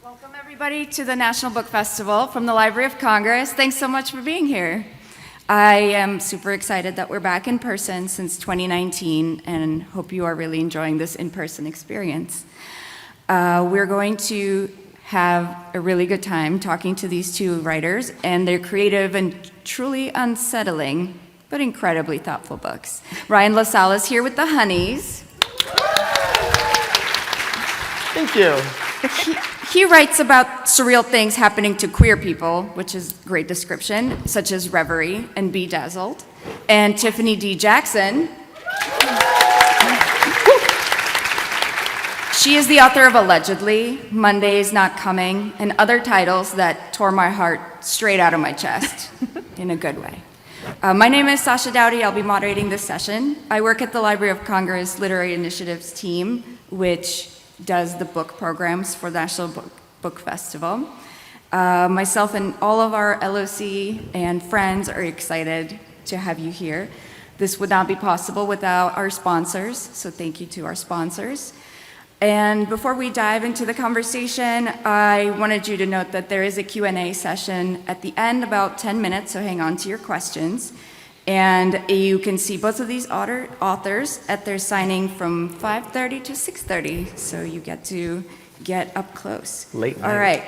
Welcome, everybody, to the National Book Festival from the Library of Congress. Thanks so much for being here. I am super excited that we're back in person since 2019 and hope you are really enjoying this in-person experience. We're going to have a really good time talking to these two writers and their creative and truly unsettling, but incredibly thoughtful books. Ryan LaSalle is here with the Honeys. Thank you. He writes about surreal things happening to queer people, which is a great description, such as Reverie and Bedazzled. And Tiffany D. Jackson. She is the author of Allegedly, Monday's Not Coming, and other titles that tore my heart straight out of my chest, in a good way. My name is Sasha Dowdy. I'll be moderating this session. I work at the Library of Congress Literary Initiatives team, which does the book programs for the National Book Festival. Myself and all of our LOC and friends are excited to have you here. This would not be possible without our sponsors, so thank you to our sponsors. And before we dive into the conversation, I wanted you to note that there is a Q&A session at the end, about 10 minutes, so hang on to your questions. And you can see both of these authors at their signing from 5:30 to 6:30, so you get to get up close. Late night. All right,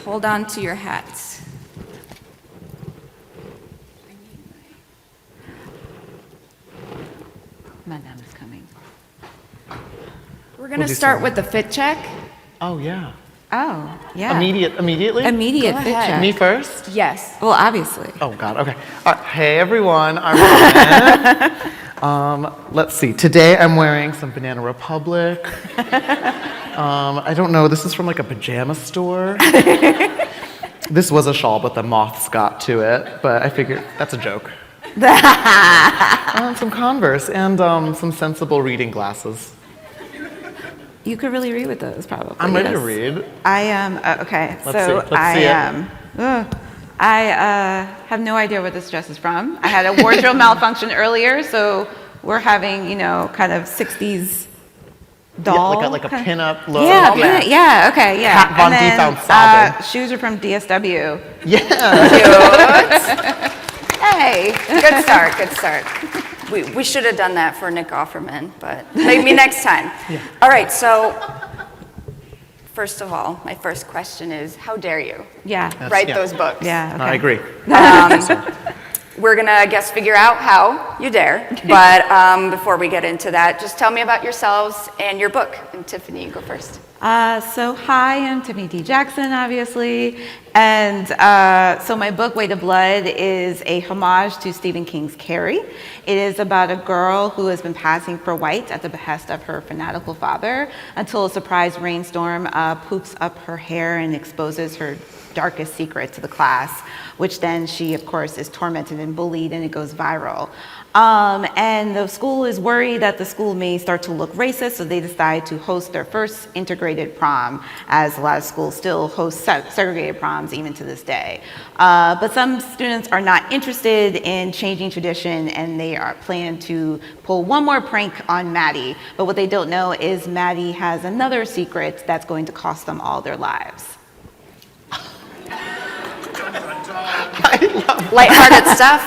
hold on to your hats. Madame is coming. We're gonna start with the fit check. Oh, yeah. Oh, yeah. Immediately? Immediate Go fit ahead. check. Me first? Yes. Well, obviously. Oh, God, okay. Hey, everyone, I'm Ryan. Let's see. Today I'm wearing some Banana Republic. I don't know, this is from like a pajama store. This was a shawl, but the moths got to it, but I figured that's a joke. Some Converse and some sensible reading glasses. You could really read with those, probably. I'm ready to yes. read. I am, okay, Let's so see. Let's see it. I have no idea where this dress is from. I had a wardrobe malfunction earlier, so we're having, kind of 60s doll. Yeah, like a pinup look. Yeah, yeah, okay, yeah. Kat Von D And found then, sobbing. shoes are from DSW. Yeah. Hey. Good start, good start. We should have done that for Nick Offerman, but maybe next time. Yeah. All right, so first of all, my first question is, how dare you Yeah. write yeah. those books? Yeah, okay. I agree. We're gonna, I guess, figure out how you dare, but before we get into that, just tell me about yourselves and your book. And Tiffany, you go first. So hi, I'm Tiffany D. Jackson, obviously, and so my book, Weight of Blood, is a homage to Stephen King's Carrie. It is about a girl who has been passing for white at the behest of her fanatical father until a surprise rainstorm poops up her hair and exposes her darkest secret to the class, which then she, of course, is tormented and bullied, and it goes viral. And the school is worried that the school may start to look racist, so they decide to host their first integrated prom, as a lot of schools still host segregated proms even to this day. But some students are not interested in changing tradition, and they plan to pull one more prank on Maddie. But what they don't know is Maddie has another secret that's going to cost them all their lives. Lighthearted stuff.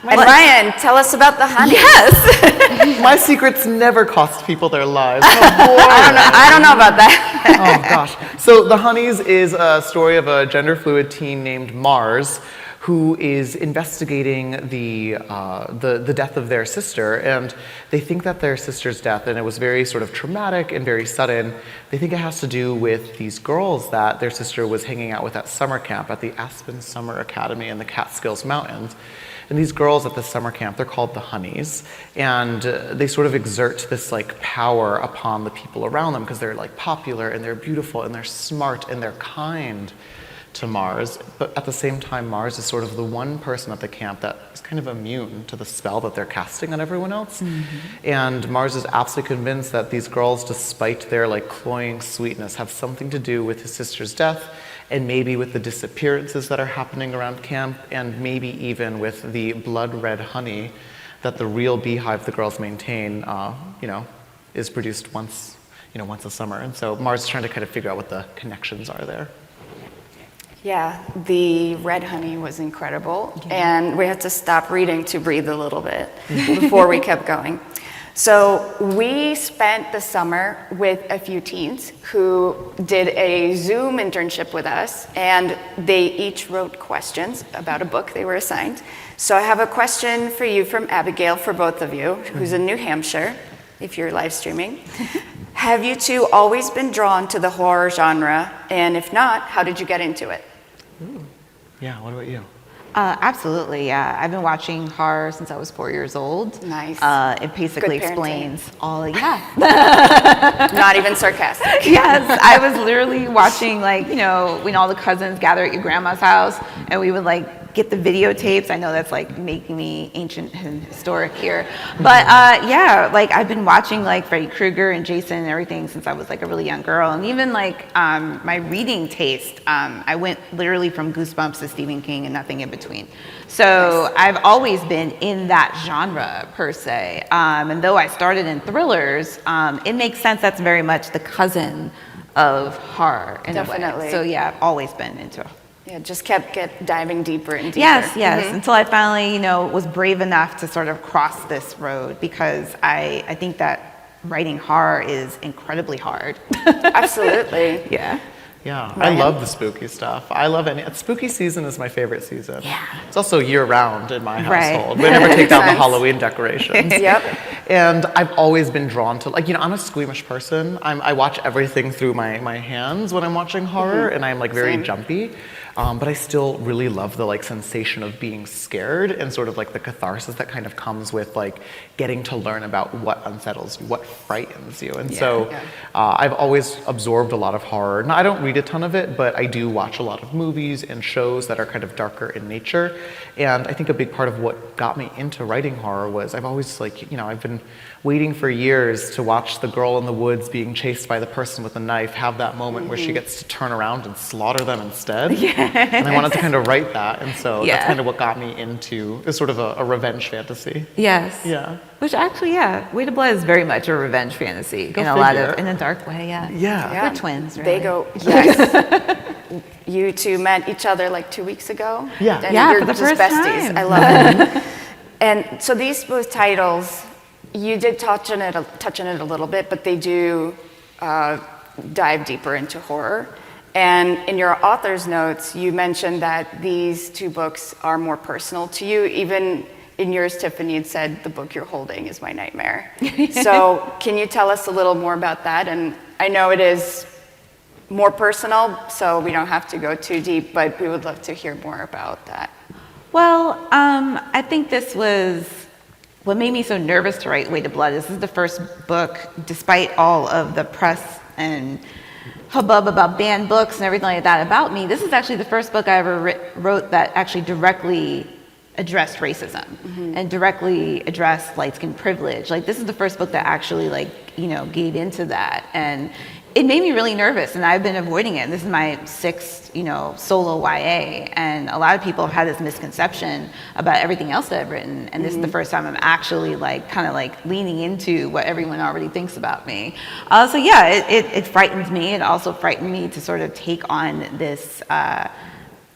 And Ryan, tell us about the Honeys. Yes. My secrets never cost people their lives. I don't know about that. Oh gosh. So The Honeys is a story of a gender fluid teen named Mars who is investigating the death of their sister, and they think that their sister's death, and it was very sort of traumatic and very sudden, they think it has to do with these girls that their sister was hanging out with at summer camp at the Aspen Summer Academy in the Catskills Mountains. And these girls at the summer camp, they're called the Honeys, and they sort of exert this like power upon the people around them because they're like popular and they're beautiful and they're smart and they're kind to Mars. But at the same time, Mars is sort of the one person at the camp that is kind of immune to the spell that they're casting on everyone else. And Mars is absolutely convinced that these girls, despite their like cloying sweetness, have something to do with his sister's death, and maybe with the disappearances that are happening around camp, and maybe even with the blood red honey that the real beehive the girls maintain, is produced once once a summer. And so Mars is trying to kind of figure out what the connections are there. Yeah, the red honey was incredible, and we had to stop reading to breathe a little bit before we kept going. So we spent the summer with a few teens who did a Zoom internship with us, and they each wrote questions about a book they were assigned. So I have a question for you from Abigail, for both of you, who's in New Hampshire, if you're live streaming. Have you two always been drawn to the horror genre? And if not, how did you get into it? Yeah, what about you? Absolutely, yeah. I've been watching horror since I was 4 years old. Nice. It basically Good parenting. explains all, yeah. Not even sarcastic. Yes, I was literally watching, like, when all the cousins gather at your grandma's house, and we would, like, get the videotapes. I know that's, like, making me ancient and historic here. But, yeah, like, I've been watching, like, Freddy Krueger and Jason and everything since I was, like, a really young girl. And even, like, my reading taste, I went literally from Goosebumps to Stephen King and nothing in between. So I've always been in that genre, per se. And though I started in thrillers, it makes sense that's very much the cousin of horror in a Definitely. way. So, yeah, I've always been into it. Yeah, just kept diving deeper and deeper. Yes, until I finally, was brave enough to sort of cross this road, because I think that writing horror is incredibly hard. Absolutely. Yeah. Yeah, I Ryan? love the spooky stuff. I love spooky season is my favorite season. Yeah. It's also year round in my Right. household. We never take down the Sense. Halloween decorations. Yep. And I've always been drawn to, like, I'm a squeamish person. I watch everything through my hands when I'm watching horror, and I'm, like, very Same. jumpy. But I still really love the, like, sensation of being scared and sort of, like, the catharsis that kind of comes with, like, getting to learn about what unsettles you, what frightens you. And so I've always absorbed a lot of horror. Now, I don't read a ton of it, but I do watch a lot of movies and shows that are kind of darker in nature. And I think a big part of what got me into writing horror was I've always, like, I've been waiting for years to watch the girl in the woods being chased by the person with a knife have that moment where she gets to turn around and slaughter them instead. And I wanted to kind of write that, and so that's kind of what got me into sort of a revenge fantasy. Yes. Yeah. Which actually, Way to Blood is very much a revenge fantasy Go in a lot figure. of, in a dark way, yeah. Yeah. We're twins, right? They go, yes. You two met each other like 2 weeks ago? Yeah. And Yeah, you're for the just first besties. time. I love it. And so these both titles, you did touch on it a little bit, but they do dive deeper into horror. And in your author's notes, you mentioned that these two books are more personal to you. Even in yours, Tiffany had said, the book you're holding is my nightmare. So can you tell us a little more about that? And I know it is more personal, so we don't have to go too deep, but we would love to hear more about that. Well, I think this was what made me so nervous to write Way to Blood. This is the first book, despite all of the press and hubbub about banned books and everything like that about me. This is actually the first book I ever wrote that actually directly addressed racism and directly addressed light-skinned privilege. Like, this is the first book that actually, gave into that. And it made me really nervous, and I've been avoiding it. This is my sixth, solo YA, and a lot of people have had this misconception about everything else that I've written, and this is the first time I'm actually, kind of leaning into what everyone already thinks about me. So yeah, it frightens me. It also frightened me to sort of take on this,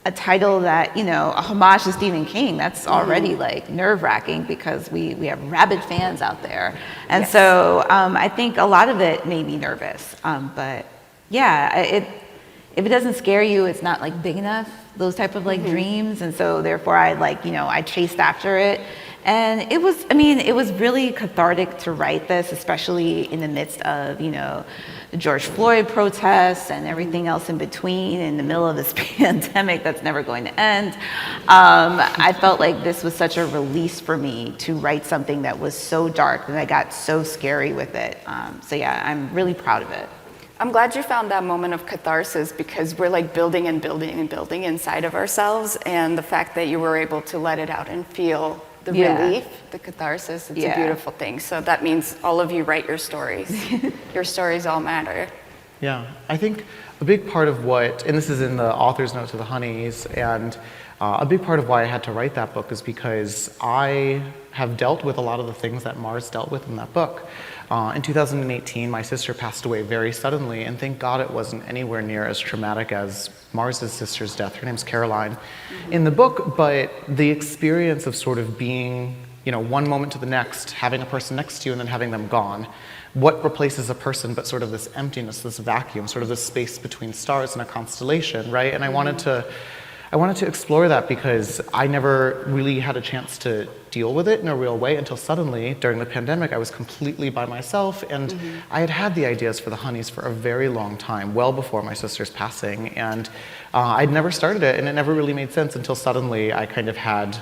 a title that, a homage to Stephen King, that's already nerve-wracking because we have rabid fans out there. And so I think a lot of it made me nervous. But yeah, if it doesn't scare you, it's not big enough, those type of dreams. And so therefore I chased after it. And it was really cathartic to write this, especially in the midst of, the George Floyd protests and everything else in between, in the middle of this pandemic that's never going to end. I felt like this was such a release for me to write something that was so dark and I got so scary with it. So yeah, I'm really proud of it. I'm glad you found that moment of catharsis, because we're building and building and building inside of ourselves, and the fact that you were able to let it out and feel the relief, the catharsis, it's a beautiful thing. So that means all of you write your stories. Your stories all matter. Yeah, I think a big part of what, and this is in the author's note to the Honeys, and a big part of why I had to write that book is because I have dealt with a lot of the things that Mars dealt with in that book. In 2018, my sister passed away very suddenly, and thank God it wasn't anywhere near as traumatic as Mars's sister's death. Her name's Caroline in the book, but the experience of sort of being, one moment to the next, having a person next to you and then having them gone. What replaces a person but sort of this emptiness, this vacuum, sort of this space between stars and a constellation, right? And I wanted to explore that because I never really had a chance to deal with it in a real way until suddenly, during the pandemic, I was completely by myself, and I had the ideas for the Honeys for a very long time, well before my sister's passing, and I'd never started it, and it never really made sense until suddenly I kind of had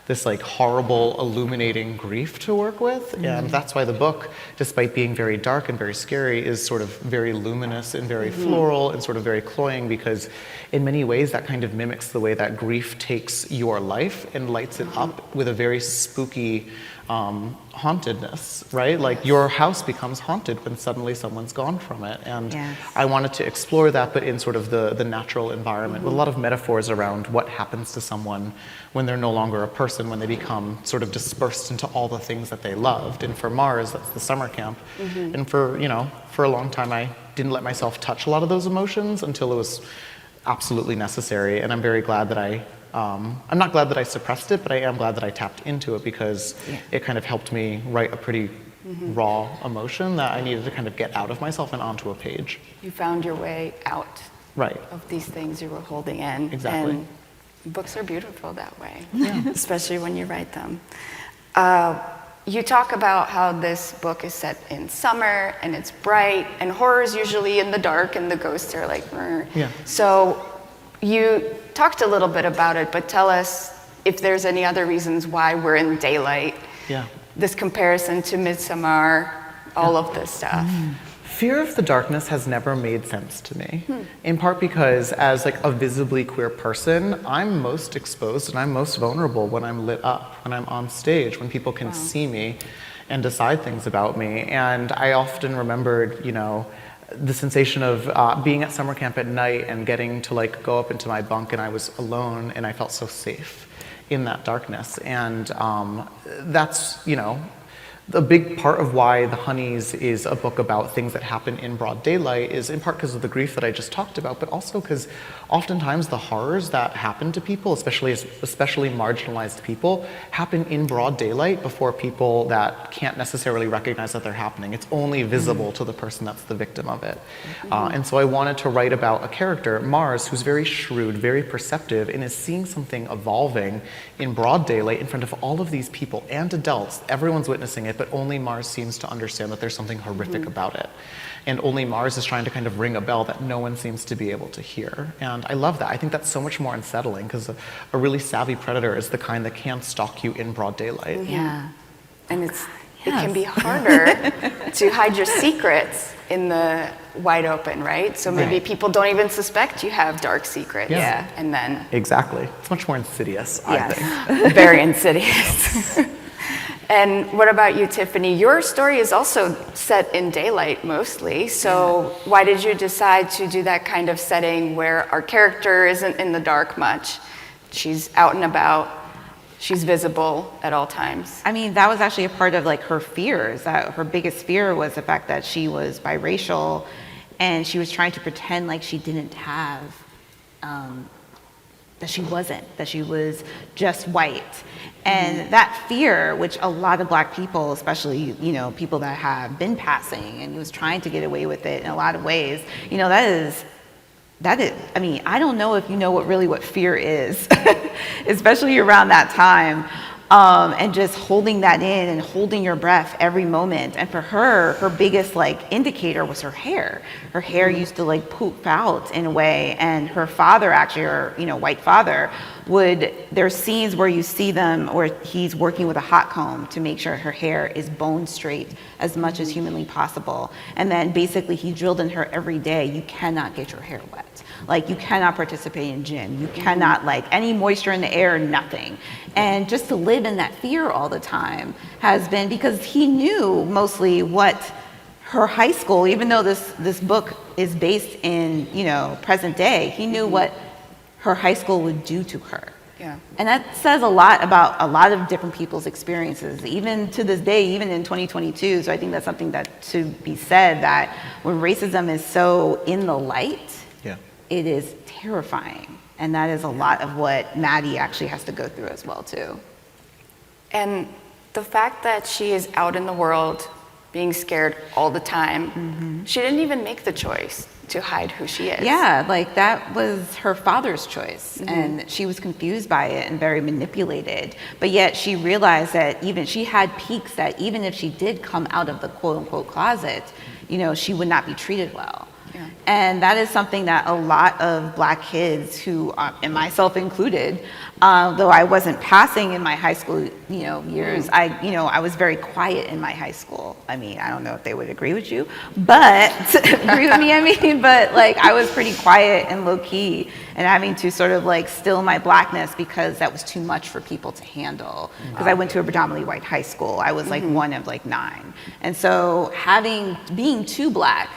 this like horrible, illuminating grief to work with, and that's why the book, despite being very dark and very scary, is sort of very luminous and very floral and sort of very cloying, because in many ways that kind of mimics the way that grief takes your life and lights it up with a very spooky hauntedness, right? Like your house becomes haunted when suddenly someone's gone from it, and I wanted to explore that, but in sort of the natural environment, with a lot of metaphors around what happens to someone when they're no longer a person, when they become sort of dispersed into all the things that they loved. And for Mars, that's the summer camp. And for a long time, I didn't let myself touch a lot of those emotions until it was absolutely necessary. And I'm very glad that I'm not glad that I suppressed it, but I am glad that I tapped into it, because it kind of helped me write a pretty raw emotion that I needed to kind of get out of myself and onto a page. You found your way out of these things you were holding in. Exactly. And books are beautiful that way, especially when you write them. You talk about how this book is set in summer and it's bright, and horror is usually in the dark and the ghosts are like, So you talked a little bit about it, but tell us if there's any other reasons why we're in daylight. This comparison to Midsommar, all of this stuff. Fear of the darkness has never made sense to me, in part because as like a visibly queer person, I'm most exposed and I'm most vulnerable when I'm lit up, when I'm on stage, when people can see me and decide things about me. And I often remembered, the sensation of being at summer camp at night and getting to like go up into my bunk, and I was alone and I felt so safe in that darkness. And that's, a big part of why The Honeys is a book about things that happen in broad daylight is in part because of the grief that I just talked about, but also because oftentimes the horrors that happen to people, especially marginalized people, happen in broad daylight before people that can't necessarily recognize that they're happening. It's only visible to the person that's the victim of it. And so I wanted to write about a character, Mars, who's very shrewd, very perceptive, and is seeing something evolving in broad daylight in front of all of these people and adults. Everyone's witnessing it, but only Mars seems to understand that there's something horrific about it. And only Mars is trying to kind of ring a bell that no one seems to be able to hear. And I love that. I think that's so much more unsettling, because a really savvy predator is the kind that can stalk you in broad daylight. And it can be harder to hide your secrets in the wide open, right? So maybe people don't even suspect you have dark secrets. And then... Exactly. It's much more insidious, I think. Very insidious. And what about you, Tiffany? Your story is also set in daylight mostly, so why did you decide to do that kind of setting where our character isn't in the dark much? She's out and about, she's visible at all times. I mean, that was actually a part of like her fears. That her biggest fear was the fact that she was biracial, and she was trying to pretend like she didn't have, that she was just white. And that fear, which a lot of Black people, especially, people that have been passing and was trying to get away with it in a lot of ways, that is, I mean, I don't know if you know what fear is, especially around that time. And just holding that in and holding your breath every moment. And for her, her biggest indicator was her hair. Her hair used to poof out in a way, and her father, actually, her white father, there's scenes where you see them where he's working with a hot comb to make sure her hair is bone straight as much as humanly possible. And then basically he drilled in her every day, you cannot get your hair wet. You cannot participate in gym. You cannot, any moisture in the air, nothing. And just to live in that fear all the time has been because he knew mostly what her high school, even though this book is based in, present day, he knew what her high school would do to her. Yeah. And that says a lot about a lot of different people's experiences, even to this day, even in 2022. So I think that's something that to be said, that when racism is so in the light, Yeah. it is terrifying. And that is a lot of what Maddie actually has to go through as well, too. And the fact that she is out in the world being scared all the time, she didn't even make the choice to hide who she is. Yeah, like that was her father's choice, and she was confused by it and very manipulated. But yet she realized that even she had peaks that even if she did come out of the quote unquote closet, you know, she would not be treated well. Yeah. And that is something that a lot of Black kids who, and myself included, though I wasn't passing in my high school, you know, years, I was very quiet in my high school. I mean, I don't know if they would agree with you, but agree with me, I mean, but like I was pretty quiet and low key, and having to sort of like still my Blackness because that was too much for people to handle. Because I went to a predominantly white high school. I was like one of like 9. And so being too Black,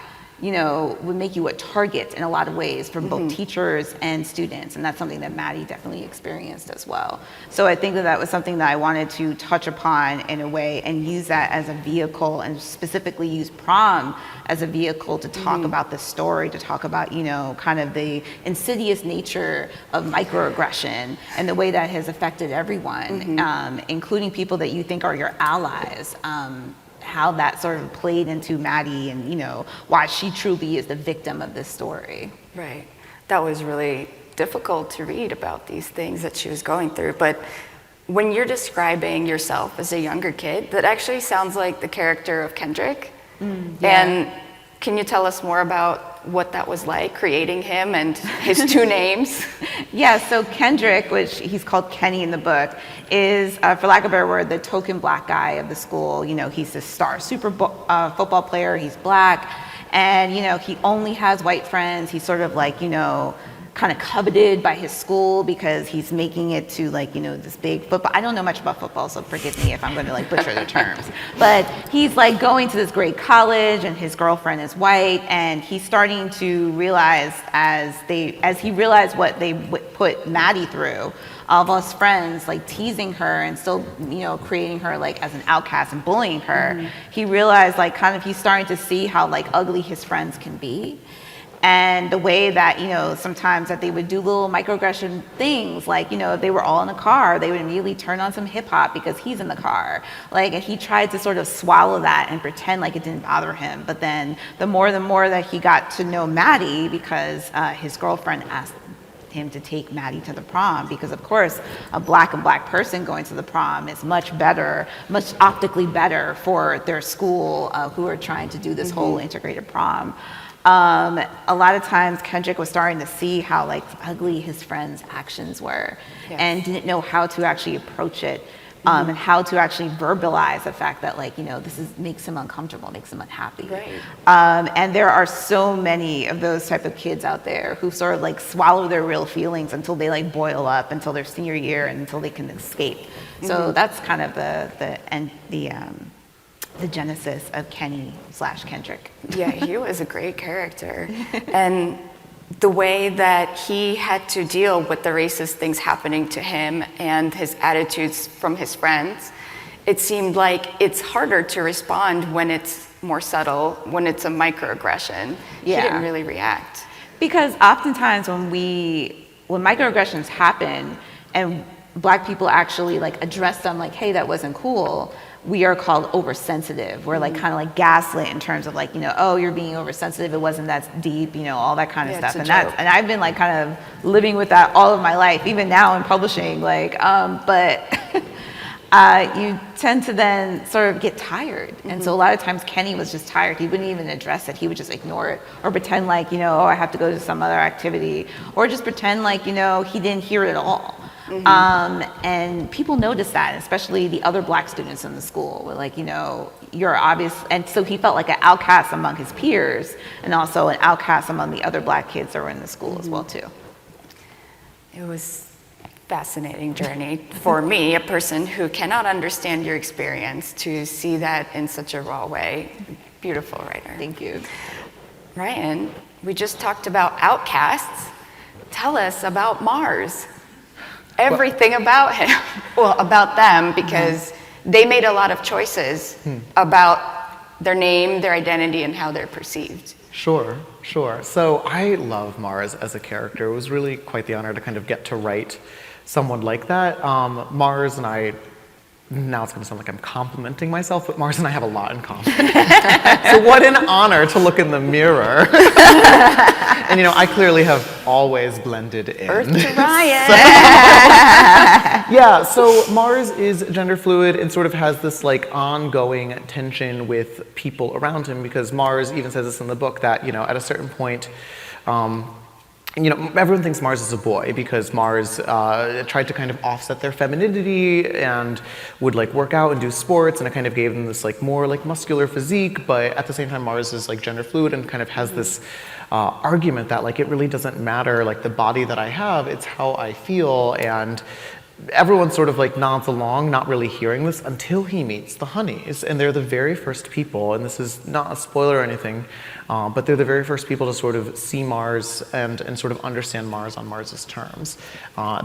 you know, would make you a target in a lot of ways from both teachers and students. And that's something that Maddie definitely experienced as well. So I think that that was something that I wanted to touch upon in a way and use that as a vehicle, and specifically use prom as a vehicle to talk about the story, to talk about, you know, kind of the insidious nature of microaggression and the way that has affected everyone, including people that you think are your allies. How that sort of played into Maddie, and you know why she truly is the victim of this story. Right. That was really difficult to read about these things that she was going through. But when you're describing yourself as a younger kid, that actually sounds like the character of Kendrick. And can you tell us more about what that was like, creating him and his 2 names? Yeah, so Kendrick, which he's called Kenny in the book, is, for lack of a better word, the token Black guy of the school. You know, he's the star football player, he's Black, and, you know, he only has white friends. He's sort of like, you know, kind of coveted by his school because he's making it to like, you know, this big football. I don't know much about football, so forgive me if I'm going to like butcher the terms. But he's like going to this great college, and his girlfriend is white, and he's starting to realize as he realized what they put Maddie through, all of his friends like teasing her and still, you know, creating her like as an outcast and bullying her. He realized like kind of he's starting to see how like ugly his friends can be. And the way that, you know, sometimes that they would do little microaggression things, like, you know, if they were all in a car, they would immediately turn on some hip hop because he's in the car. Like, and he tried to sort of swallow that and pretend like it didn't bother him. But then the more that he got to know Maddie, because his girlfriend asked him to take Maddie to the prom, because of course a Black person going to the prom is much optically better for their school, who are trying to do this whole integrated prom. A lot of times Kendrick was starting to see how like ugly his friends' actions were, and didn't know how to actually approach it, and how to actually verbalize the fact that like, you know, makes him uncomfortable, makes him unhappy. Right. And there are so many of those type of kids out there who sort of like swallow their real feelings until they like boil up until their senior year and until they can escape. So that's kind of the genesis of Kenny/Kendrick. Yeah, he was a great character. And the way that he had to deal with the racist things happening to him and his attitudes from his friends, it seemed like it's harder to respond when it's more subtle, when it's a microaggression. He didn't really react. Because oftentimes when microaggressions happen and Black people actually like address them like, hey, that wasn't cool, we are called oversensitive. We're like kind of like gaslit in terms of like, you know, oh, you're being oversensitive, it wasn't that deep, you know, all that kind of stuff. And I've been like kind of living with that all of my life, even now in publishing, like, but you tend to then sort of get tired. And so a lot of times Kenny was just tired. He wouldn't even address it. He would just ignore it or pretend like, you know, oh, I have to go to some other activity, or just pretend like, you know, he didn't hear it at all. And people noticed that, especially the other Black students in the school were like, you know, you're obvious. And so he felt like an outcast among his peers, and also an outcast among the other Black kids that were in the school as well too. It was a fascinating journey for me, a person who cannot understand your experience, to see that in such a raw way. Beautiful writer. Thank you. Ryan, we just talked about outcasts. Tell us about Mars. everything about him, well, about them, because they made a lot of choices about their name, their identity, and how they're perceived. Sure, sure. So I love Mars as a character. It was really quite the honor to kind of get to write someone like that. Mars and I, now it's going to sound like I'm complimenting myself, but Mars and I have a lot in common. So what an honor to look in the mirror. And I clearly have always blended in. Earth to Ryan. Yeah, so Mars is gender fluid and sort of has this like ongoing tension with people around him, because Mars even says this in the book that, at a certain point, everyone thinks Mars is a boy because Mars tried to kind of offset their femininity and would like work out and do sports, and it kind of gave them this like more like muscular physique, but at the same time Mars is like gender fluid and kind of has this argument that like it really doesn't matter like the body that I have, it's how I feel. And everyone sort of like nods along, not really hearing this until he meets the Honeys, and they're the very first people, and this is not a spoiler or anything, but they're the very first people to sort of see Mars and sort of understand Mars on Mars's terms.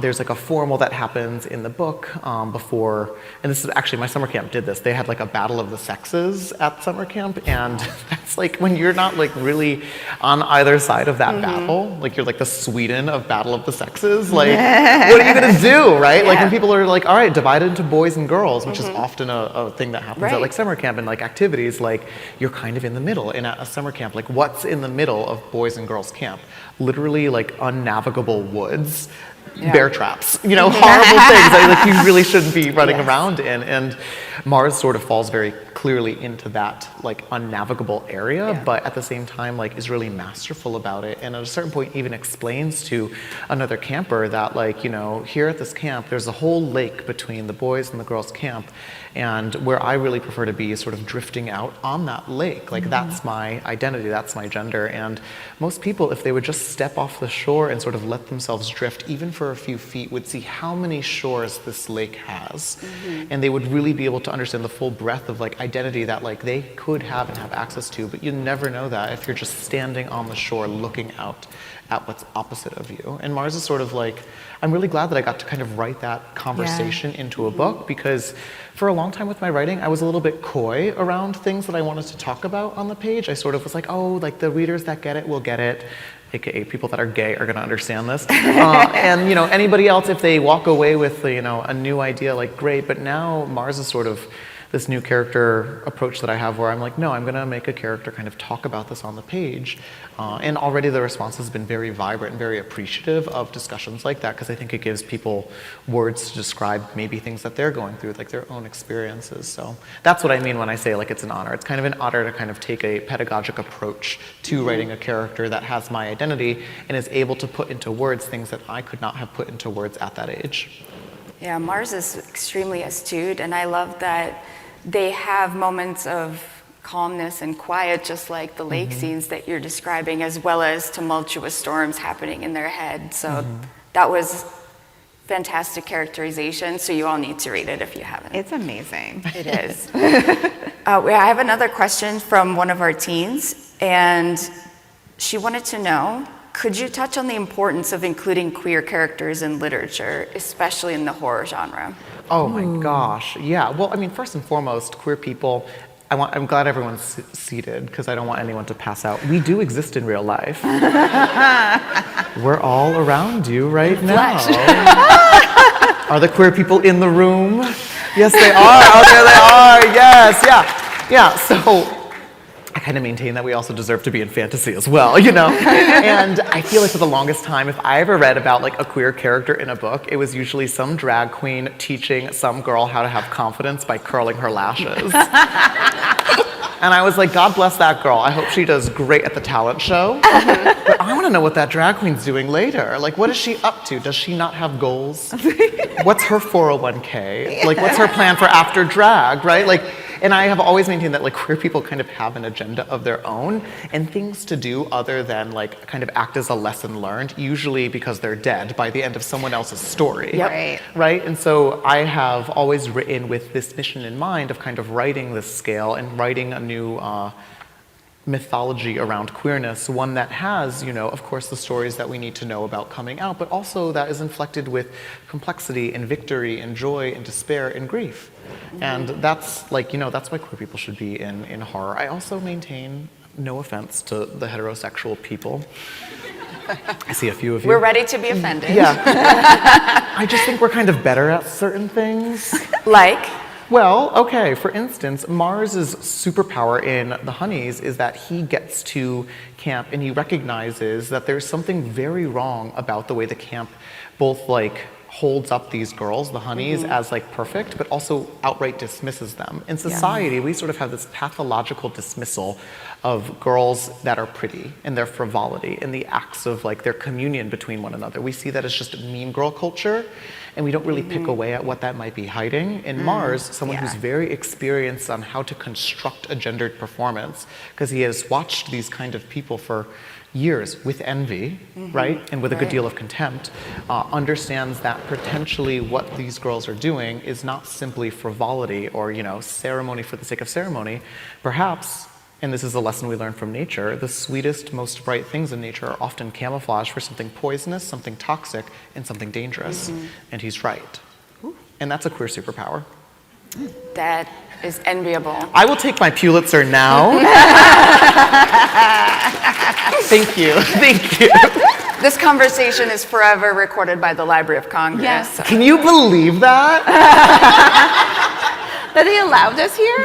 There's like a formal that happens in the book before, and this is actually, my summer camp did this. They had like a battle of the sexes at summer camp, and that's like when you're not like really on either side of that battle, like you're like the Sweden of battle of the sexes, like what are you gonna do, right? Like when people are like, all right, divided into boys and girls, which is often a thing that happens at like summer camp and like activities, like you're kind of in the middle. And at a summer camp, like what's in the middle of boys and girls camp? Literally like unnavigable woods, bear traps, horrible things that like you really shouldn't be running around in. And Mars sort of falls very clearly into that like unnavigable area, but at the same time like is really masterful about it, and at a certain point even explains to another camper that like here at this camp there's a whole lake between the boys and the girls camp, and where I really prefer to be is sort of drifting out on that lake. Like that's my identity, that's my gender. And most people, if they would just step off the shore and sort of let themselves drift even for a few feet, would see how many shores this lake has, and they would really be able to understand the full breadth of like identity that like they could have and have access to. But you never know that if you're just standing on the shore looking out at what's opposite of you. And Mars is sort of like, I'm really glad that I got to kind of write that conversation into a book, because for a long time with my writing, I was a little bit coy around things that I wanted to talk about on the page. I sort of was like, oh, like the readers that get it will get it, aka people that are gay are gonna understand this. And anybody else, if they walk away with a new idea, like great. But now Mars is sort of this new character approach that I have, where I'm like, no, I'm gonna make a character kind of talk about this on the page. And already the response has been very vibrant and very appreciative of discussions like that, because I think it gives people words to describe maybe things that they're going through, like their own experiences. So that's what I mean when I say like it's an honor. It's kind of an honor to kind of take a pedagogic approach to writing a character that has my identity and is able to put into words things that I could not have put into words at that age. Yeah, Mars is extremely astute, and I love that they have moments of calmness and quiet, just like the lake scenes that you're describing, as well as tumultuous storms happening in their head. So that was fantastic characterization, so you all need to read it if you haven't. It's amazing. It is. I have another question from one of our teens, and she wanted to know, could you touch on the importance of including queer characters in literature, especially in the horror genre? Oh my gosh, yeah. Well, I mean, first and foremost, queer people, I'm glad everyone's seated, because I don't want anyone to pass out. We do exist in real life. We're all around you right now. Are the queer people in the room? Yes, they are. Oh, there they are. Yes, yeah. So I kind of maintain that we also deserve to be in fantasy as well, And I feel like for the longest time, if I ever read about like a queer character in a book, it was usually some drag queen teaching some girl how to have confidence by curling her lashes. And I was like, God bless that girl. I hope she does great at the talent show. But I want to know what that drag queen's doing later. Like, what is she up to? Does she not have goals? What's her 401k? Like, what's her plan for after drag, right? Like, and I have always maintained that like queer people kind of have an agenda of their own and things to do other than like kind of act as a lesson learned, usually because they're dead by the end of someone else's story. Yep. Right? And so I have always written with this mission in mind of kind of writing this scale and writing a new mythology around queerness, one that has, of course, the stories that we need to know about coming out, but also that is inflected with complexity and victory and joy and despair and grief. And that's that's why queer people should be in horror. I also maintain, no offense to the heterosexual people. I see a few of you. We're ready to be offended. Yeah. I just think we're kind of better at certain things. Like? Well, okay, for instance, Mars's superpower in The Honeys is that he gets to camp and he recognizes that there's something very wrong about the way the camp both holds up these girls, the Honeys, as perfect, but also outright dismisses them. In society, we sort of have this pathological dismissal of girls that are pretty and their frivolity and the acts of their communion between one another. We see that as just mean girl culture, and we don't really pick away at what that might be hiding. In Mars, someone who's very experienced on how to construct a gendered performance, because he has watched these kind of people for years with envy, right? And with a good deal of contempt, understands that potentially what these girls are doing is not simply frivolity or, ceremony for the sake of ceremony. Perhaps, and this is a lesson we learn from nature, the sweetest, most bright things in nature are often camouflaged for something poisonous, something toxic, and something dangerous. And he's right. And that's a queer superpower. That is enviable. I will take my Pulitzer now. Thank you. Thank you. This conversation is forever recorded by the Library of Congress. Yes. Can you believe that? That they allowed us here?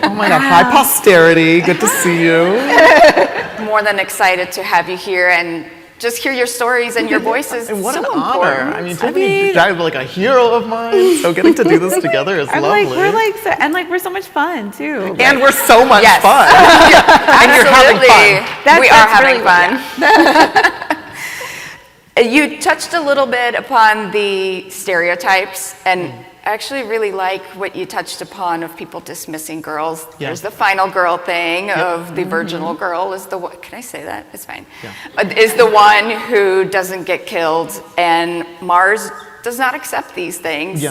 Oh my God. Hi, posterity. Good to see you. More than excited to have you here and just hear your stories and your voices. And what so an important. honor. I mean, Tiffany is a hero of mine, so getting to do this together is lovely. We're so much fun too. And we're so much Yes. fun. And you're having Absolutely. fun. We are having really fun. You touched a little bit upon the stereotypes, and I actually really like what you touched upon of people dismissing girls. Yeah. There's the final girl thing of the virginal girl is the one, can I say that? It's fine. Yeah. Is the one who doesn't get killed, and Mars does not accept these things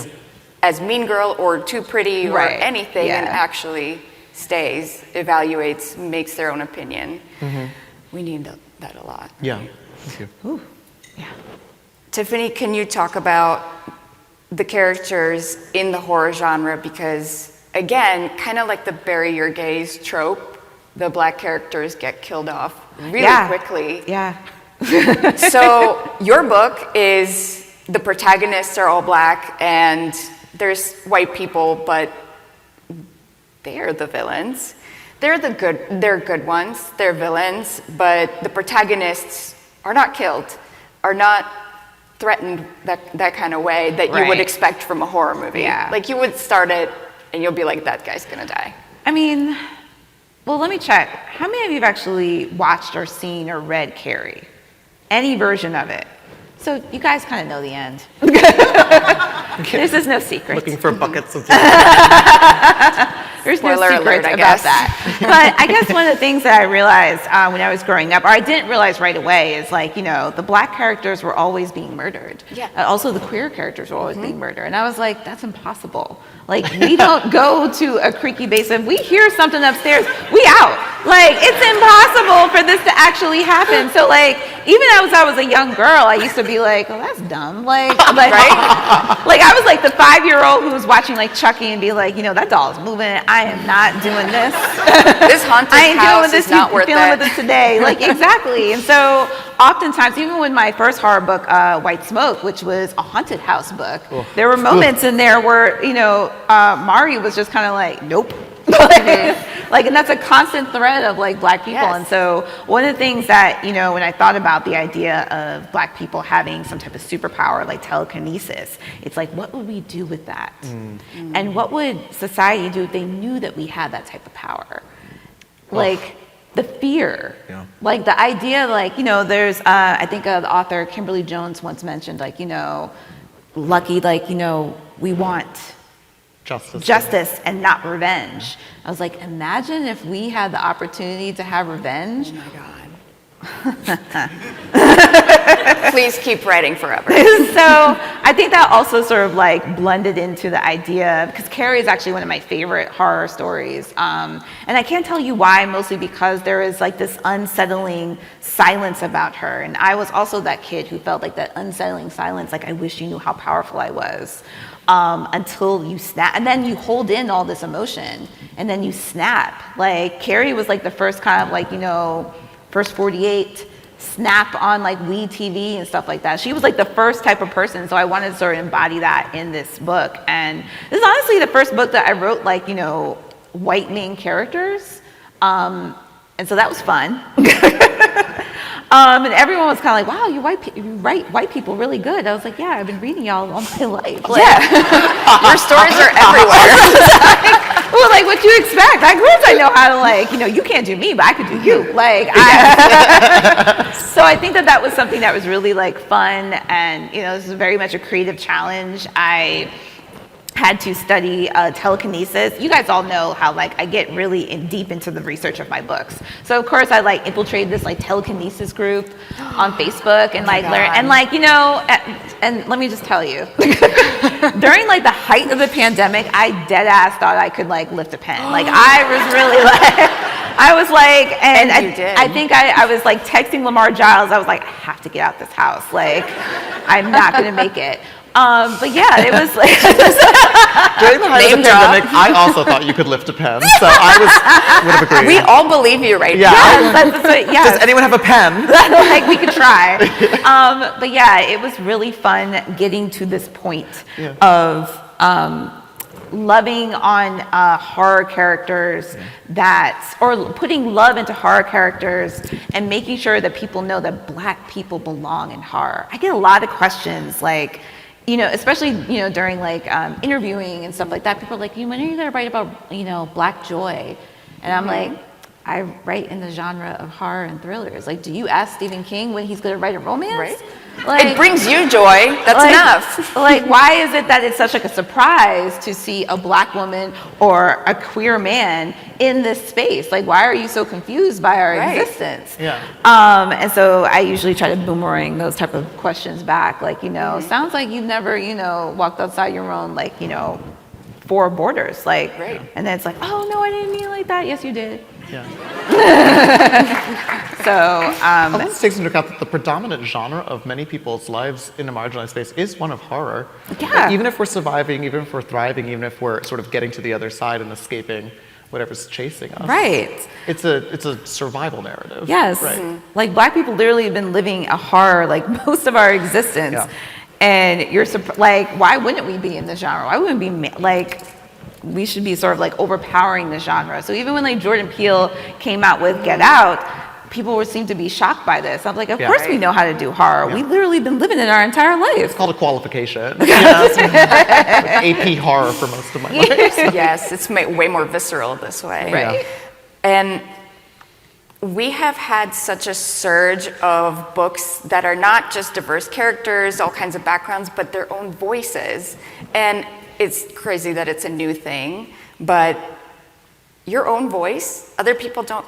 as mean girl or too pretty or anything, and actually stays, evaluates, makes their own opinion. We need that a lot. Yeah. Thank you. Ooh. Yeah. Tiffany, can you talk about the characters in the horror genre? Because again, kind of like the bury your gaze trope, the black characters get killed off really quickly. Yeah. So your book is the protagonists are all black and there's white people, but they're the villains. They're good ones, they're villains, but the protagonists are not killed, are not threatened that kind of way that you would expect from a horror movie. Yeah. Like you would start it and you'll be like, that guy's gonna die. I mean, well, let me check. How many of you have actually watched or seen or read Carrie? Any version of it? So you guys kind of know the end. This is no secret. Looking for buckets of There's no Spoiler secrets alert, I about guess. that. But I guess one of the things that I realized when I was growing up, or I didn't realize right away, is the black characters were always being murdered. Yeah. Also, the queer characters were always being murdered. And I was like, that's impossible. Like, we don't go to a creaky basement. We hear something upstairs, we out. Like, it's impossible for this to actually happen. So, even as I was a young girl, I used to be like, oh, that's dumb. Right? I was like the 5-year-old who was watching Chucky and be like, that doll is moving. I am not doing this. This haunted I ain't house dealing with this. is not worth feeling it. with it today. Exactly. And so oftentimes, even with my first horror book, White Smoke, which was a haunted house book, there were moments in there where, Mari was just kind of like, nope. And that's a constant thread of black people. Yes. And so one of the things that, when I thought about the idea of black people having some type of superpower like telekinesis, it's like, what would we do with that? And what would society do if they knew that we had that type of power? The fear, the idea, there's, I think the author Kimberly Jones once mentioned, lucky, we want justice and not revenge. I was like, imagine if we had the opportunity to have revenge. Oh my God. Please keep writing forever. So I think that also sort of like blended into the idea, because Carrie is actually one of my favorite horror stories. And I can't tell you why, mostly because there is like this unsettling silence about her. And I was also that kid who felt like that unsettling silence, like I wish you knew how powerful I was. Until you snap, and then you hold in all this emotion, and then you snap. Like Carrie was like the first kind of like, you know, first 48 snap on like WE TV and stuff like that. She was like the first type of person, so I wanted to sort of embody that in this book. And this is honestly the first book that I wrote like, you know, white main characters. And so that was fun. And everyone was kind of like, wow, you write white people really good. I was like, yeah, I've been reading y'all all my life. Like, Your stories are everywhere. well, like, what you expect? Of course I know how to, like, you know, you can't do me, but I could do you. Like, so I think that was something that was really, like, fun. And, you know, this is very much a creative challenge. I had to study telekinesis. You guys all know how like I get really deep into the research of my books. So of course I like infiltrated this like telekinesis group on Facebook and like learn, and like, you know, and let me just tell you, during like the height of the pandemic, I dead ass thought I could like lift a pen. Like I was really like, I was like, and you did. I think I was like texting Lamar Giles. I was like, I have to get out this house. Like I'm not gonna make it. But yeah, it was like During the height of Name the drop. pandemic, I also thought you could lift a pen, so I would have agreed. We all believe you right Yeah. now. Does anyone have a pen? like we could try. But yeah, it was really fun getting to this point of loving on horror characters or putting love into horror characters and making sure that people know that Black people belong in horror. I get a lot of questions like, you know, especially, you know, during like interviewing and stuff like that, people are like, when are you gonna write about, you know, Black joy? And I'm like, I write in the genre of horror and thrillers. Like, do you ask Stephen King when he's gonna write a romance? Right. Like, It brings you joy. That's like, enough. Like, why is it that it's such like a surprise to see a Black woman or a queer man in this space? Like, why are you so confused by our Right. existence? Yeah. And so I usually try to boomerang those type of questions back. Like, you know, sounds like you've never, you know, walked outside your own, like, you know, 4 borders. Like, Right. and then it's like, oh no, I didn't mean it like that. Yes, you did. Yeah. So, All this takes into account that the predominant genre of many people's lives in a marginalized space is one of horror. Yeah. Like, even if we're surviving, even if we're thriving, even if we're sort of getting to the other side and escaping whatever's chasing us. right. It's a survival narrative. Yes. Right. Like Black people literally have been living a horror like most of our existence. Yeah. And you're like, why wouldn't we be in this genre? Why wouldn't we be like, we should be sort of like overpowering the genre. So even when like Jordan Peele came out with Get Out, people seem to be shocked by this. I'm like, of Yeah. course we know how to do horror. Yeah. We literally been living it our entire life. It's called a qualification. Yeah. Like AP horror for most of my life. Yes, it's way more visceral this way. Right. And we have had such a surge of books that are not just diverse characters, all kinds of backgrounds, but their own voices. And it's crazy that it's a new thing, but your own voice, other people don't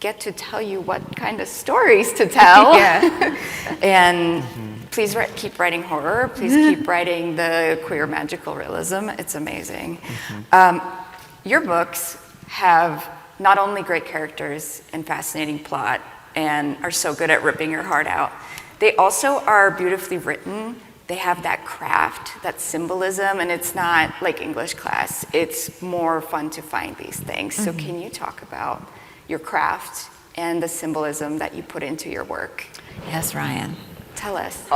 get to tell you what kind of stories to tell. Yeah. And please keep writing horror. Please keep writing the queer magical realism. It's amazing. Your books have not only great characters and fascinating plot and are so good at ripping your heart out, they also are beautifully written. They have that craft, that symbolism, and it's not like English class. It's more fun to find these things. So can you talk about your craft and the symbolism that you put into your work? Yes, Ryan. Tell us.